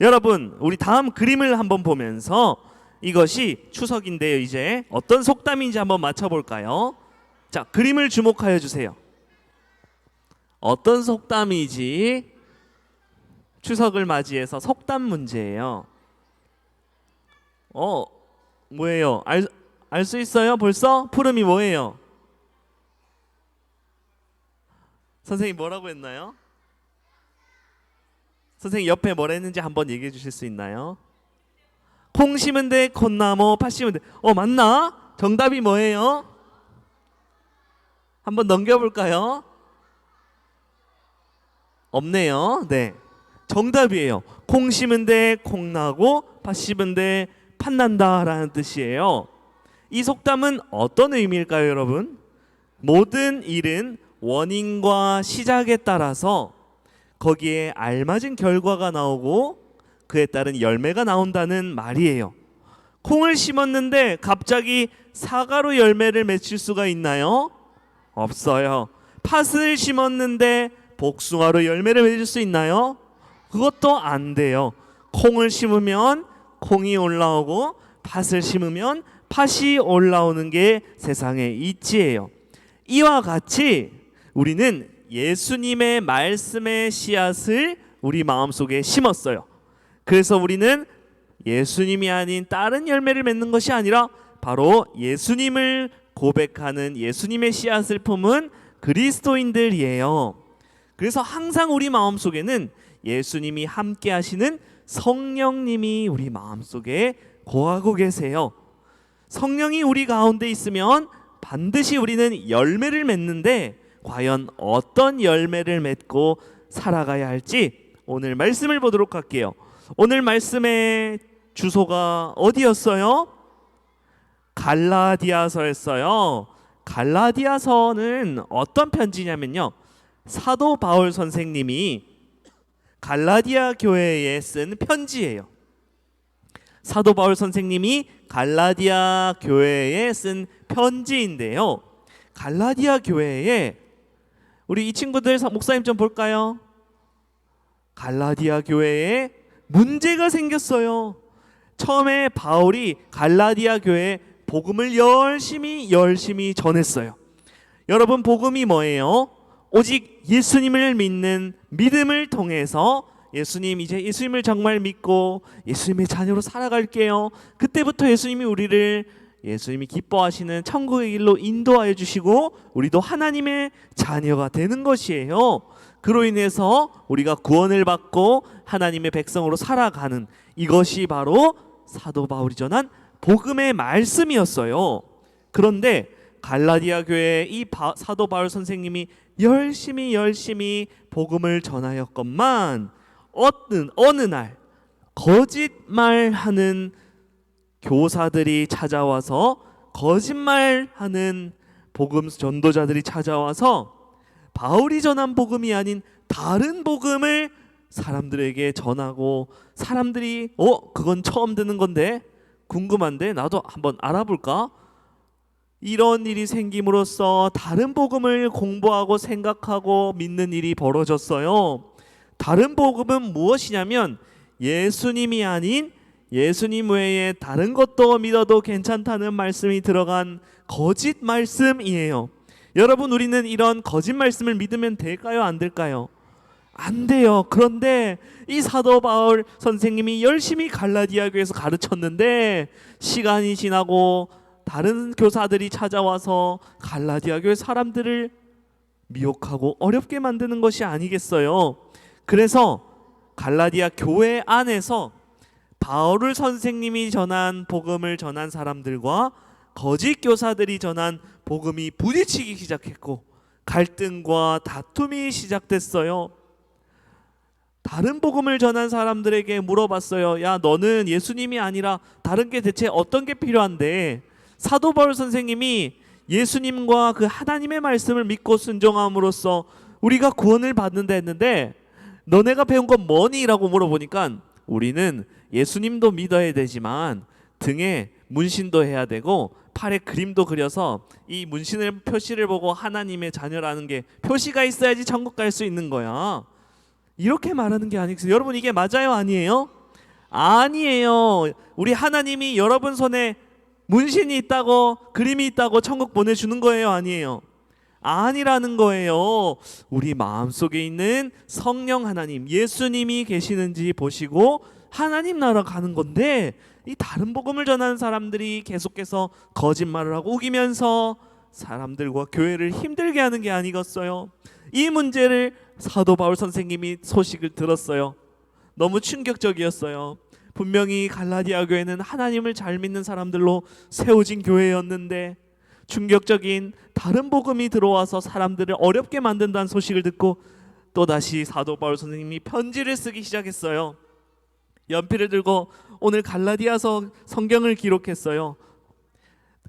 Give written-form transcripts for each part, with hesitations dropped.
여러분, 우리 다음 그림을 한번 보면서 이것이 추석인데요. 이제 어떤 속담인지 한번 맞춰볼까요? 자, 그림을 주목하여 주세요. 어떤 속담이지? 추석을 맞이해서 속담 문제예요. 뭐예요? 알 수 있어요? 벌써? 푸름이 뭐예요? 선생님 뭐라고 했나요? 선생님 옆에 뭐라 했는지 한번 얘기해 주실 수 있나요? 콩 심은 데 콩나무, 팥 심은 데. 맞나? 정답이 뭐예요? 한번 넘겨볼까요? 없네요. 네, 정답이에요. 콩 심은 데 콩나고 팥 심은 데 팥난다라는 뜻이에요. 이 속담은 어떤 의미일까요, 여러분? 모든 일은 원인과 시작에 따라서 거기에 알맞은 결과가 나오고 그에 따른 열매가 나온다는 말이에요. 콩을 심었는데 갑자기 사과로 열매를 맺힐 수가 있나요? 없어요. 팥을 심었는데 복숭아로 열매를 맺을 수 있나요? 그것도 안 돼요. 콩을 심으면 콩이 올라오고 팥을 심으면 팥이 올라오는 게 세상의 이치예요. 이와 같이 우리는 예수님의 말씀의 씨앗을 우리 마음속에 심었어요. 그래서 우리는 예수님이 아닌 다른 열매를 맺는 것이 아니라 바로 예수님을 고백하는 예수님의 씨앗을 품은 그리스도인들이에요. 그래서 항상 우리 마음속에는 예수님이 함께 하시는 성령님이 우리 마음속에 거하고 계세요. 성령이 우리 가운데 있으면 반드시 우리는 열매를 맺는데 과연 어떤 열매를 맺고 살아가야 할지 오늘 말씀을 보도록 할게요. 오늘 말씀의 주소가 어디였어요? 갈라디아서였어요. 갈라디아서는 어떤 편지냐면요, 사도 바울 선생님이 갈라디아 교회에 쓴 편지예요. 사도 바울 선생님이 갈라디아 교회에 쓴 편지인데요, 갈라디아 교회에 우리 이 친구들 목사님 좀 볼까요? 갈라디아 교회에 문제가 생겼어요. 처음에 바울이 갈라디아 교회에 복음을 열심히 전했어요. 여러분, 복음이 뭐예요? 오직 예수님을 믿는 믿음을 통해서 이제 예수님을 정말 믿고 예수님의 자녀로 살아갈게요. 그때부터 예수님이 기뻐하시는 천국의 길로 인도하여 주시고 우리도 하나님의 자녀가 되는 것이에요. 그로 인해서 우리가 구원을 받고 하나님의 백성으로 살아가는, 이것이 바로 사도 바울이 전한 복음의 말씀이었어요. 그런데 갈라디아 교회에 이 사도 바울 선생님이 열심히 복음을 전하였건만 어느 날 거짓말하는 교사들이 찾아와서, 거짓말하는 복음 전도자들이 찾아와서 바울이 전한 복음이 아닌 다른 복음을 사람들에게 전하고, 사람들이 그건 처음 듣는 건데 궁금한데 나도 한번 알아볼까? 이런 일이 생김으로써 다른 복음을 공부하고 생각하고 믿는 일이 벌어졌어요. 다른 복음은 무엇이냐면 예수님이 아닌 예수님 외에 다른 것도 믿어도 괜찮다는 말씀이 들어간 거짓 말씀이에요. 여러분, 우리는 이런 거짓 말씀을 믿으면 될까요? 안 될까요? 안 돼요. 그런데 이 사도 바울 선생님이 열심히 갈라디아 교회에서 가르쳤는데 시간이 지나고 다른 교사들이 찾아와서 갈라디아 교회 사람들을 미혹하고 어렵게 만드는 것이 아니겠어요? 그래서 갈라디아 교회 안에서 바울 선생님이 전한 복음을 전한 사람들과 거짓 교사들이 전한 복음이 부딪히기 시작했고 갈등과 다툼이 시작됐어요. 다른 복음을 전한 사람들에게 물어봤어요. 야, 너는 예수님이 아니라 다른 게 대체 어떤 게 필요한데? 사도 바울 선생님이 예수님과 그 하나님의 말씀을 믿고 순종함으로써 우리가 구원을 받는다 했는데 너네가 배운 건 뭐니? 라고 물어보니까 우리는 예수님도 믿어야 되지만 등에 문신도 해야 되고 팔에 그림도 그려서 이 문신을 표시를 보고 하나님의 자녀라는 게 표시가 있어야지 천국 갈 수 있는 거야. 이렇게 말하는 게 아니겠어요? 여러분, 이게 맞아요? 아니에요? 아니에요. 우리 하나님이 여러분 손에 문신이 있다고, 그림이 있다고 천국 보내주는 거예요? 아니에요. 아니라는 거예요. 우리 마음속에 있는 성령 하나님, 예수님이 계시는지 보시고 하나님 나라 가는 건데, 이 다른 복음을 전하는 사람들이 계속해서 거짓말을 하고 우기면서 사람들과 교회를 힘들게 하는 게 아니겠어요? 이 문제를 사도 바울 선생님이 소식을 들었어요. 너무 충격적이었어요. 분명히 갈라디아 교회는 하나님을 잘 믿는 사람들로 세워진 교회였는데 충격적인 다른 복음이 들어와서 사람들을 어렵게 만든다는 소식을 듣고 또다시 사도 바울 선생님이 편지를 쓰기 시작했어요. 연필을 들고 오늘 갈라디아서 성경을 기록했어요.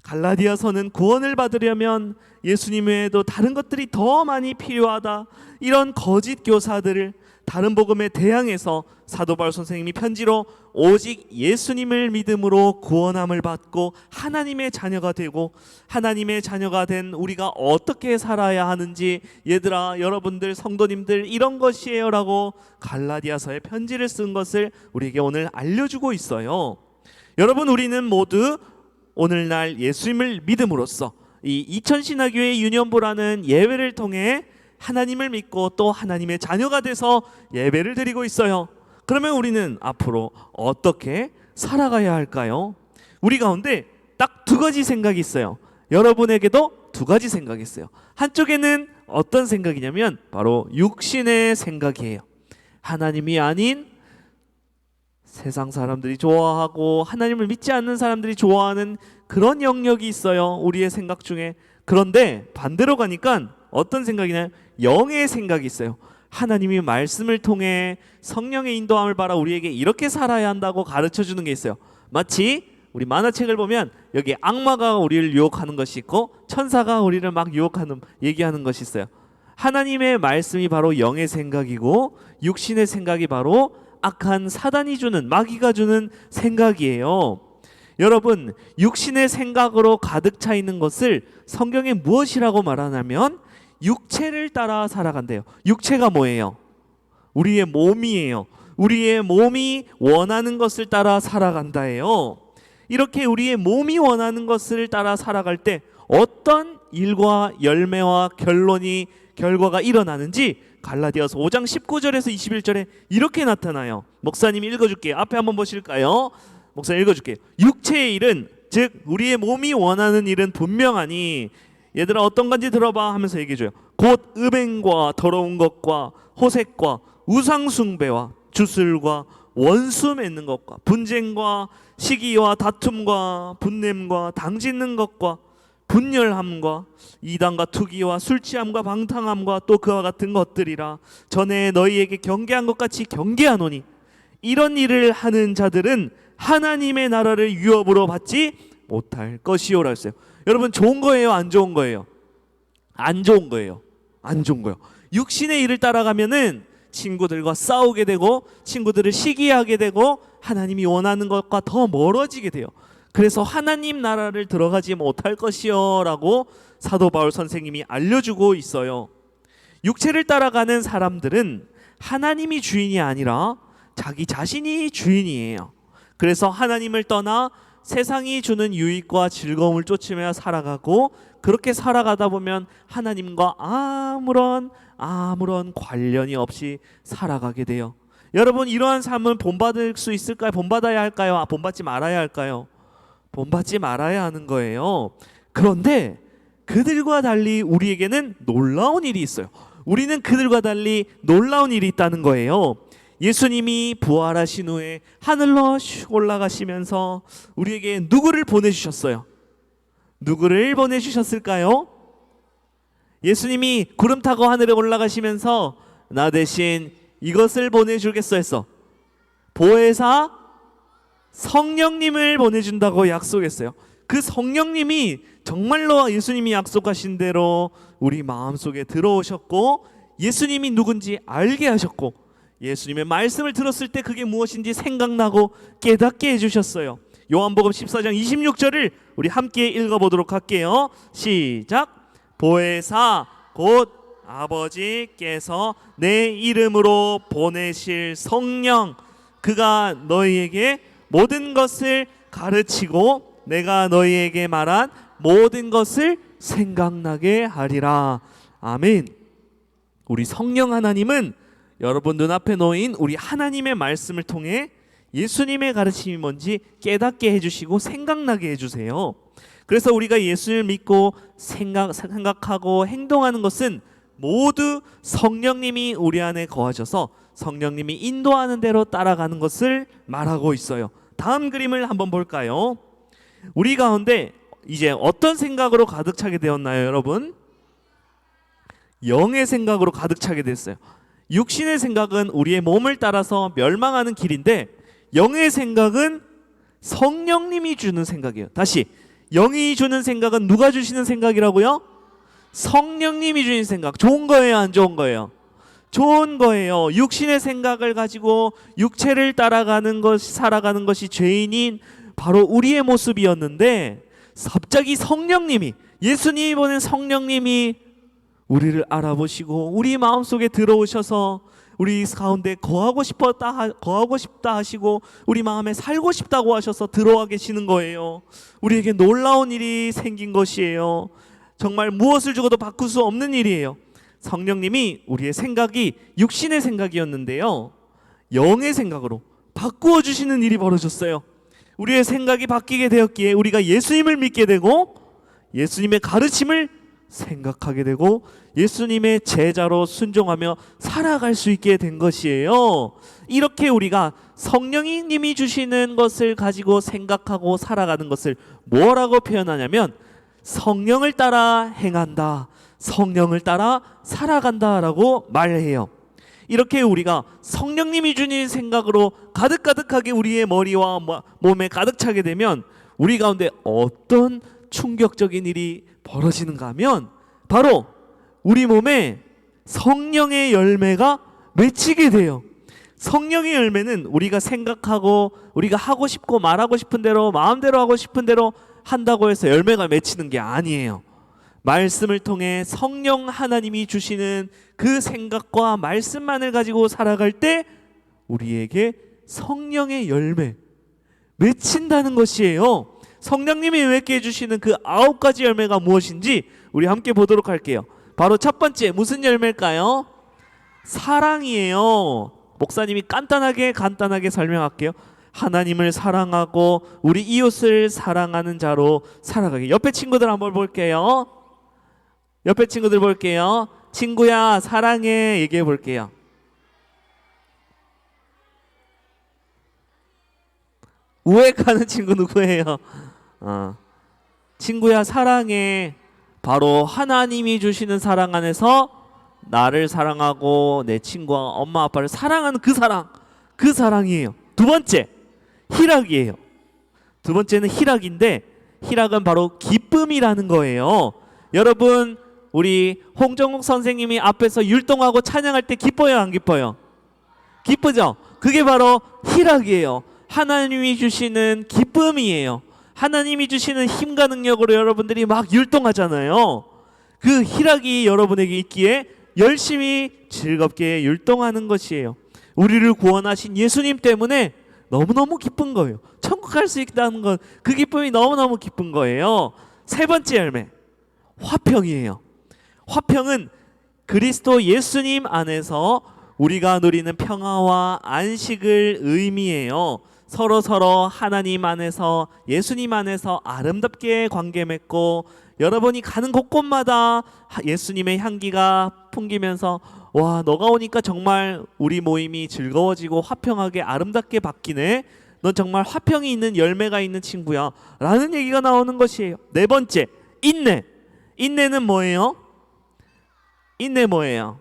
갈라디아서는 구원을 받으려면 예수님 외에도 다른 것들이 더 많이 필요하다, 이런 거짓 교사들을 다른 복음에 대항해서 사도 바울 선생님이 편지로 오직 예수님을 믿음으로 구원함을 받고 하나님의 자녀가 되고, 하나님의 자녀가 된 우리가 어떻게 살아야 하는지, 얘들아, 여러분들, 성도님들, 이런 것이에요 라고 갈라디아서에 편지를 쓴 것을 우리에게 오늘 알려주고 있어요. 여러분, 우리는 모두 오늘날 예수님을 믿음으로써 이 2000신화교회 유년부라는 예배를 통해 하나님을 믿고 또 하나님의 자녀가 돼서 예배를 드리고 있어요. 그러면 우리는 앞으로 어떻게 살아가야 할까요? 우리 가운데 딱 두 가지 생각이 있어요. 여러분에게도 두 가지 생각이 있어요. 한쪽에는 어떤 생각이냐면 바로 육신의 생각이에요. 하나님이 아닌 세상 사람들이 좋아하고 하나님을 믿지 않는 사람들이 좋아하는 그런 영역이 있어요, 우리의 생각 중에. 그런데 반대로 가니까 어떤 생각이냐, 영의 생각이 있어요. 하나님이 말씀을 통해 성령의 인도함을 받아 우리에게 이렇게 살아야 한다고 가르쳐 주는 게 있어요. 마치 우리 만화책을 보면 여기 악마가 우리를 유혹하는 것이 있고 천사가 우리를 막 유혹하는, 얘기하는 것이 있어요. 하나님의 말씀이 바로 영의 생각이고 육신의 생각이 바로 악한 사단이 주는, 마귀가 주는 생각이에요. 여러분, 육신의 생각으로 가득 차 있는 것을 성경에 무엇이라고 말하냐면 육체를 따라 살아간대요. 육체가 뭐예요? 우리의 몸이에요. 우리의 몸이 원하는 것을 따라 살아간다예요. 이렇게 우리의 몸이 원하는 것을 따라 살아갈 때 어떤 일과 열매와 결과가 일어나는지 갈라디아서 5장 19절에서 21절에 이렇게 나타나요. 목사님이 읽어줄게요. 앞에 한번 보실까요? 목사님 읽어줄게요. 육체의 일은, 즉 우리의 몸이 원하는 일은 분명하니, 얘들아 어떤 건지 들어봐 하면서 얘기해줘요. 곧 음행과 더러운 것과 호색과 우상숭배와 주술과 원수 맺는 것과 분쟁과 시기와 다툼과 분냄과 당짓는 것과 분열함과 이단과 투기와 술취함과 방탕함과 또 그와 같은 것들이라. 전에 너희에게 경계한 것 같이 경계하노니 이런 일을 하는 자들은 하나님의 나라를 유업으로 받지 못할 것이요라 했어요. 여러분, 좋은 거예요, 안 좋은 거예요? 안 좋은 거예요. 안 좋은 거예요. 육신의 일을 따라가면은 친구들과 싸우게 되고 친구들을 시기하게 되고 하나님이 원하는 것과 더 멀어지게 돼요. 그래서 하나님 나라를 들어가지 못할 것이요 라고 사도 바울 선생님이 알려주고 있어요. 육체를 따라가는 사람들은 하나님이 주인이 아니라 자기 자신이 주인이에요. 그래서 하나님을 떠나 세상이 주는 유익과 즐거움을 쫓으며 살아가고, 그렇게 살아가다 보면 하나님과 아무런 관련이 없이 살아가게 돼요. 여러분, 이러한 삶은 본받을 수 있을까요? 본받아야 할까요? 본받지 말아야 할까요? 본받지 말아야 하는 거예요. 그런데 그들과 달리 우리에게는 놀라운 일이 있어요. 우리는 그들과 달리 놀라운 일이 있다는 거예요. 예수님이 부활하신 후에 하늘로 올라가시면서 우리에게 누구를 보내주셨어요? 누구를 보내주셨을까요? 예수님이 구름 타고 하늘에 올라가시면서 나 대신 이것을 보내주겠어 했어. 보혜사 성령님을 보내준다고 약속했어요. 그 성령님이 정말로 예수님이 약속하신 대로 우리 마음속에 들어오셨고, 예수님이 누군지 알게 하셨고, 예수님의 말씀을 들었을 때 그게 무엇인지 생각나고 깨닫게 해주셨어요. 요한복음 14장 26절을 우리 함께 읽어보도록 할게요. 시작. 보혜사 곧 아버지께서 내 이름으로 보내실 성령, 그가 너희에게 모든 것을 가르치고 내가 너희에게 말한 모든 것을 생각나게 하리라. 아멘. 우리 성령 하나님은 여러분 눈앞에 놓인 우리 하나님의 말씀을 통해 예수님의 가르침이 뭔지 깨닫게 해주시고 생각나게 해주세요. 그래서 우리가 예수를 믿고 생각하고 행동하는 것은 모두 성령님이 우리 안에 거하셔서 성령님이 인도하는 대로 따라가는 것을 말하고 있어요. 다음 그림을 한번 볼까요? 우리 가운데 이제 어떤 생각으로 가득 차게 되었나요, 여러분? 영의 생각으로 가득 차게 됐어요. 육신의 생각은 우리의 몸을 따라서 멸망하는 길인데 영의 생각은 성령님이 주는 생각이에요. 다시, 영이 주는 생각은 누가 주시는 생각이라고요? 성령님이 주신 생각. 좋은 거예요, 안 좋은 거예요? 좋은 거예요. 육신의 생각을 가지고 육체를 따라가는 것이, 살아가는 것이 죄인인 바로 우리의 모습이었는데 갑자기 성령님이, 예수님이 보낸 성령님이 우리를 알아보시고 우리 마음속에 들어오셔서 우리 가운데 거하고 싶다 하시고 우리 마음에 살고 싶다고 하셔서 들어와 계시는 거예요. 우리에게 놀라운 일이 생긴 것이에요. 정말 무엇을 주고도 바꿀 수 없는 일이에요. 성령님이 우리의 생각이 육신의 생각이었는데요, 영의 생각으로 바꾸어 주시는 일이 벌어졌어요. 우리의 생각이 바뀌게 되었기에 우리가 예수님을 믿게 되고 예수님의 가르침을 생각하게 되고 예수님의 제자로 순종하며 살아갈 수 있게 된 것이에요. 이렇게 우리가 성령님이 주시는 것을 가지고 생각하고 살아가는 것을 뭐라고 표현하냐면 성령을 따라 행한다, 성령을 따라 살아간다라고 말해요. 이렇게 우리가 성령님이 주신 생각으로 가득가득하게 우리의 머리와 몸에 가득 차게 되면 우리 가운데 어떤 충격적인 일이 벌어지는가 하면 바로 우리 몸에 성령의 열매가 맺히게 돼요. 성령의 열매는 우리가 생각하고 우리가 하고 싶고 말하고 싶은 대로 마음대로 하고 싶은 대로 한다고 해서 열매가 맺히는 게 아니에요. 말씀을 통해 성령 하나님이 주시는 그 생각과 말씀만을 가지고 살아갈 때 우리에게 성령의 열매 맺힌다는 것이에요. 성령님이 맺게 해주시는 그 9가지 열매가 무엇인지 우리 함께 보도록 할게요. 바로 첫 번째, 무슨 열매일까요? 사랑이에요. 목사님이 간단하게 설명할게요. 하나님을 사랑하고 우리 이웃을 사랑하는 자로 살아가기. 옆에 친구들 한번 볼게요. 옆에 친구들 볼게요. 친구야 사랑해 얘기해 볼게요. 우액하는 친구 누구예요? 친구야 사랑해. 바로 하나님이 주시는 사랑 안에서 나를 사랑하고 내 친구와 엄마 아빠를 사랑하는 그 사랑이에요. 두 번째, 희락이에요. 두 번째는 희락인데 희락은 바로 기쁨이라는 거예요. 여러분, 우리 홍정욱 선생님이 앞에서 율동하고 찬양할 때 기뻐요, 안 기뻐요? 기쁘죠? 그게 바로 희락이에요. 하나님이 주시는 기쁨이에요. 하나님이 주시는 힘과 능력으로 여러분들이 막 율동하잖아요. 그 희락이 여러분에게 있기에 열심히 즐겁게 율동하는 것이에요. 우리를 구원하신 예수님 때문에 너무너무 기쁜 거예요. 천국 갈 수 있다는 건 그 기쁨이 너무너무 기쁜 거예요. 세 번째 열매, 화평이에요. 화평은 그리스도 예수님 안에서 우리가 누리는 평화와 안식을 의미해요. 서로 하나님 안에서 예수님 안에서 아름답게 관계 맺고 여러분이 가는 곳곳마다 예수님의 향기가 풍기면서 와, 너가 오니까 정말 우리 모임이 즐거워지고 화평하게 아름답게 바뀌네. 넌 정말 화평이 있는 열매가 있는 친구야 라는 얘기가 나오는 것이에요. 네 번째, 인내. 인내는 뭐예요? 인내 뭐예요?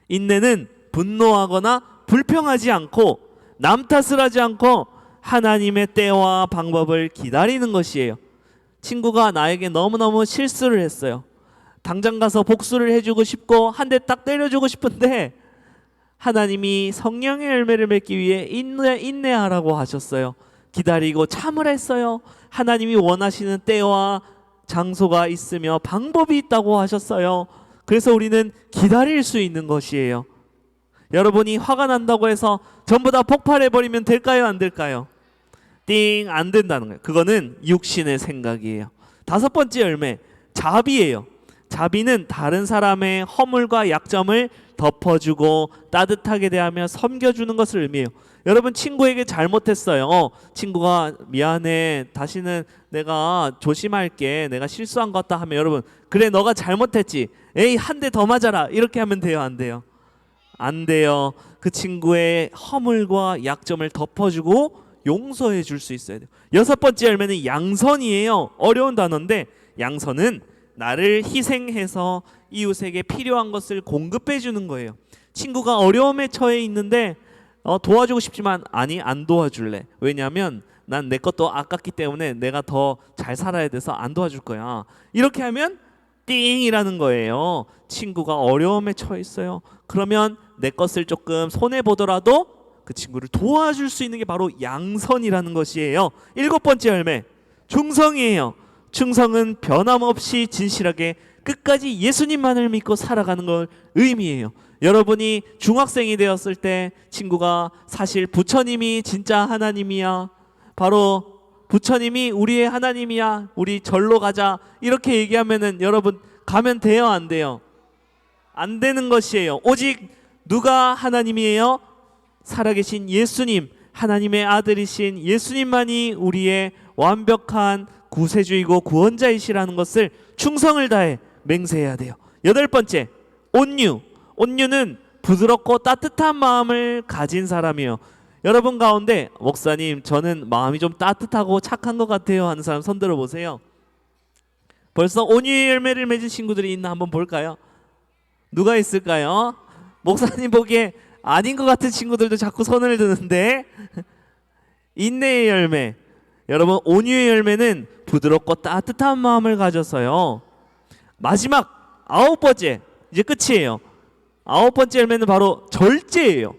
인내는 분노하거나 불평하지 않고 남 탓을 하지 않고 하나님의 때와 방법을 기다리는 것이에요. 친구가 나에게 너무너무 실수를 했어요. 당장 가서 복수를 해주고 싶고 한 대 딱 때려주고 싶은데 하나님이 성령의 열매를 맺기 위해 인내하라고 하셨어요. 기다리고 참으라 했어요. 하나님이 원하시는 때와 장소가 있으며 방법이 있다고 하셨어요. 그래서 우리는 기다릴 수 있는 것이에요. 여러분이 화가 난다고 해서 전부 다 폭발해버리면 될까요? 안 될까요? 띵, 안 된다는 거예요. 그거는 육신의 생각이에요. 다섯 번째 열매, 자비예요. 자비는 다른 사람의 허물과 약점을 덮어주고 따뜻하게 대하며 섬겨주는 것을 의미해요. 여러분, 친구에게 잘못했어요. 친구가 미안해, 다시는 내가 조심할게, 내가 실수한 것 같다 하면 여러분, 그래 너가 잘못했지, 에이 한 대 더 맞아라, 이렇게 하면 돼요? 안 돼요? 안 돼요. 그 친구의 허물과 약점을 덮어주고 용서해 줄 수 있어야 돼요. 여섯 번째 열매는 양선이에요. 어려운 단어인데, 양선은 나를 희생해서 이웃에게 필요한 것을 공급해 주는 거예요. 친구가 어려움에 처해 있는데 도와주고 싶지만 아니, 안 도와줄래. 왜냐하면 난 내 것도 아깝기 때문에 내가 더 잘 살아야 돼서 안 도와줄 거야. 이렇게 하면 띵이라는 거예요. 친구가 어려움에 처해 있어요. 그러면 내 것을 조금 손해 보더라도 그 친구를 도와줄 수 있는 게 바로 양선이라는 것이에요. 일곱 번째 열매, 충성이에요. 충성은 변함없이 진실하게 끝까지 예수님만을 믿고 살아가는 걸 의미해요. 여러분이 중학생이 되었을 때 친구가 사실 부처님이 진짜 하나님이야, 바로 부처님이 우리의 하나님이야, 우리 절로 가자, 이렇게 얘기하면은 여러분 가면 돼요? 안 돼요? 안 되는 것이에요. 오직 누가 하나님이에요? 살아계신 예수님, 하나님의 아들이신 예수님만이 우리의 완벽한 구세주이고 구원자이시라는 것을 충성을 다해 맹세해야 돼요. 여덟 번째, 온유. 온유는 부드럽고 따뜻한 마음을 가진 사람이에요. 여러분 가운데 목사님, 저는 마음이 좀 따뜻하고 착한 것 같아요 하는 사람 손 들어 보세요. 벌써 온유의 열매를 맺은 친구들이 있나 한번 볼까요? 누가 있을까요? 목사님 보기에 아닌 것 같은 친구들도 자꾸 손을 드는데 인내의 열매. 여러분, 온유의 열매는 부드럽고 따뜻한 마음을 가져서요. 마지막 아홉 번째, 이제 끝이에요. 아홉 번째 열매는 바로 절제예요.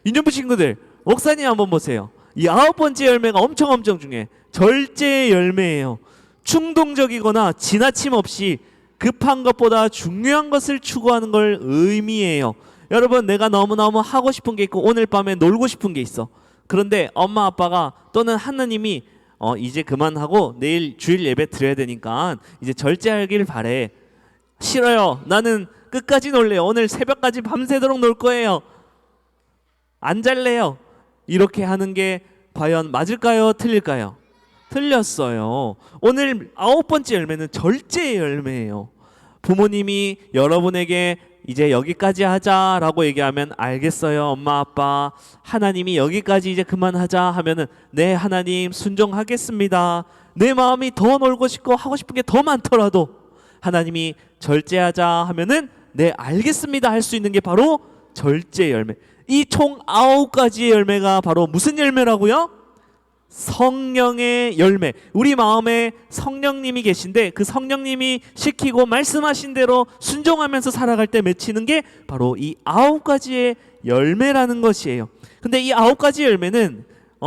인연부 친구들, 목사님 한번 보세요. 이 아홉 번째 열매가 엄청 중요해. 절제의 열매예요. 충동적이거나 지나침 없이 급한 것보다 중요한 것을 추구하는 걸 의미해요. 여러분, 내가 너무너무 하고 싶은 게 있고 오늘 밤에 놀고 싶은 게 있어. 그런데 엄마 아빠가 또는 하느님이 이제 그만하고 내일 주일 예배 드려야 되니까 이제 절제하길 바래. 싫어요. 나는 끝까지 놀래요. 오늘 새벽까지 밤새도록 놀 거예요. 안 잘래요. 이렇게 하는 게 과연 맞을까요? 틀릴까요? 틀렸어요. 오늘 아홉 번째 열매는 절제의 열매예요. 부모님이 여러분에게 이제 여기까지 하자라고 얘기하면 알겠어요, 엄마 아빠. 하나님이 여기까지 이제 그만하자 하면은 네, 하나님 순종하겠습니다. 내 마음이 더 놀고 싶고 하고 싶은 게 더 많더라도 하나님이 절제하자 하면은 네, 알겠습니다 할 수 있는 게 바로 절제 열매. 이 총 9가지의 열매가 바로 무슨 열매라고요? 성령의 열매. 우리 마음에 성령님이 계신데 그 성령님이 시키고 말씀하신 대로 순종하면서 살아갈 때 맺히는 게 바로 이 9가지의 열매라는 것이에요. 근데 이 9가지 열매는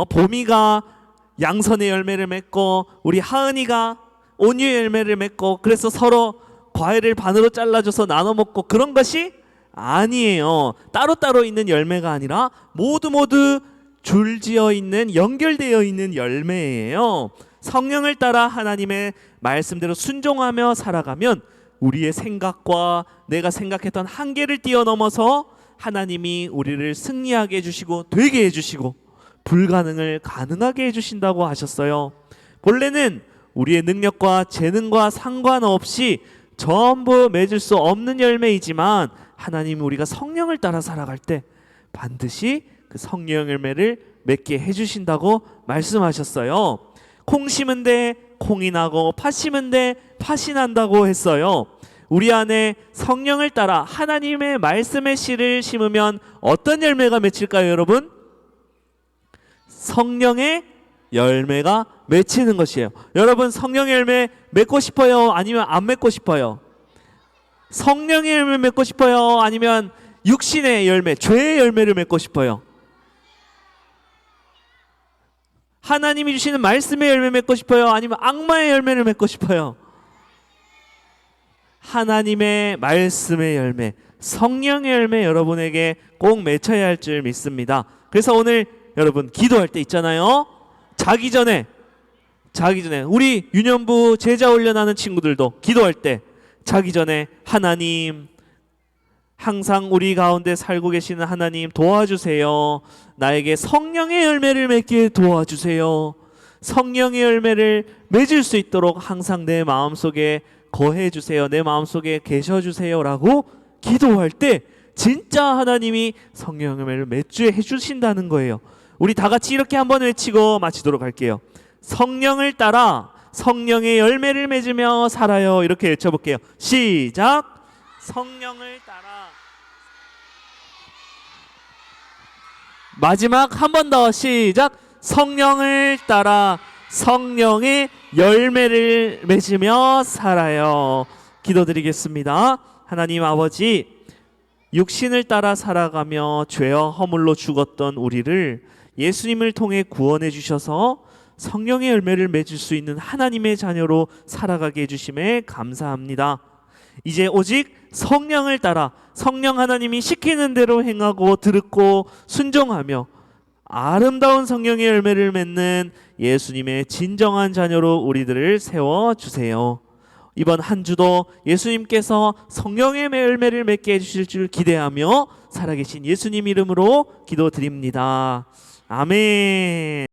보미가 양선의 열매를 맺고 우리 하은이가 온유의 열매를 맺고 그래서 서로 과일을 반으로 잘라줘서 나눠 먹고 그런 것이 아니에요. 따로따로 있는 열매가 아니라 모두 줄지어 있는, 연결되어 있는 열매예요. 성령을 따라 하나님의 말씀대로 순종하며 살아가면 우리의 생각과 내가 생각했던 한계를 뛰어넘어서 하나님이 우리를 승리하게 해주시고 되게 해주시고 불가능을 가능하게 해주신다고 하셨어요. 본래는 우리의 능력과 재능과 상관없이 전부 맺을 수 없는 열매이지만 하나님이 우리가 성령을 따라 살아갈 때 반드시 그 성령 열매를 맺게 해주신다고 말씀하셨어요. 콩 심은 데 콩이 나고 팥 심은 데 팥이 난다고 했어요. 우리 안에 성령을 따라 하나님의 말씀의 씨를 심으면 어떤 열매가 맺힐까요, 여러분? 성령의 열매가 맺히는 것이에요. 여러분, 성령의 열매 맺고 싶어요? 아니면 안 맺고 싶어요? 성령의 열매 맺고 싶어요? 아니면 육신의 열매, 죄의 열매를 맺고 싶어요? 하나님이 주시는 말씀의 열매 맺고 싶어요? 아니면 악마의 열매를 맺고 싶어요? 하나님의 말씀의 열매, 성령의 열매 여러분에게 꼭 맺혀야 할 줄 믿습니다. 그래서 오늘 여러분 기도할 때 있잖아요. 자기 전에 우리 유년부 제자 훈련하는 친구들도 기도할 때 자기 전에 하나님, 항상 우리 가운데 살고 계시는 하나님 도와주세요. 나에게 성령의 열매를 맺게 도와주세요. 성령의 열매를 맺을 수 있도록 항상 내 마음속에 거해주세요. 내 마음속에 계셔주세요 라고 기도할 때 진짜 하나님이 성령의 열매를 맺게 해주신다는 거예요. 우리 다 같이 이렇게 한번 외치고 마치도록 할게요. 성령을 따라 성령의 열매를 맺으며 살아요. 이렇게 외쳐볼게요. 시작. 성령을 따라. 마지막 한 번 더 시작. 성령을 따라 성령의 열매를 맺으며 살아요. 기도드리겠습니다. 하나님 아버지, 육신을 따라 살아가며 죄와 허물로 죽었던 우리를 예수님을 통해 구원해 주셔서 성령의 열매를 맺을 수 있는 하나님의 자녀로 살아가게 해주심에 감사합니다. 이제 오직 성령을 따라 성령 하나님이 시키는 대로 행하고 듣고 순종하며 아름다운 성령의 열매를 맺는 예수님의 진정한 자녀로 우리들을 세워주세요. 이번 한 주도 예수님께서 성령의 열매를 맺게 해주실 줄 기대하며 살아계신 예수님 이름으로 기도드립니다. 아멘.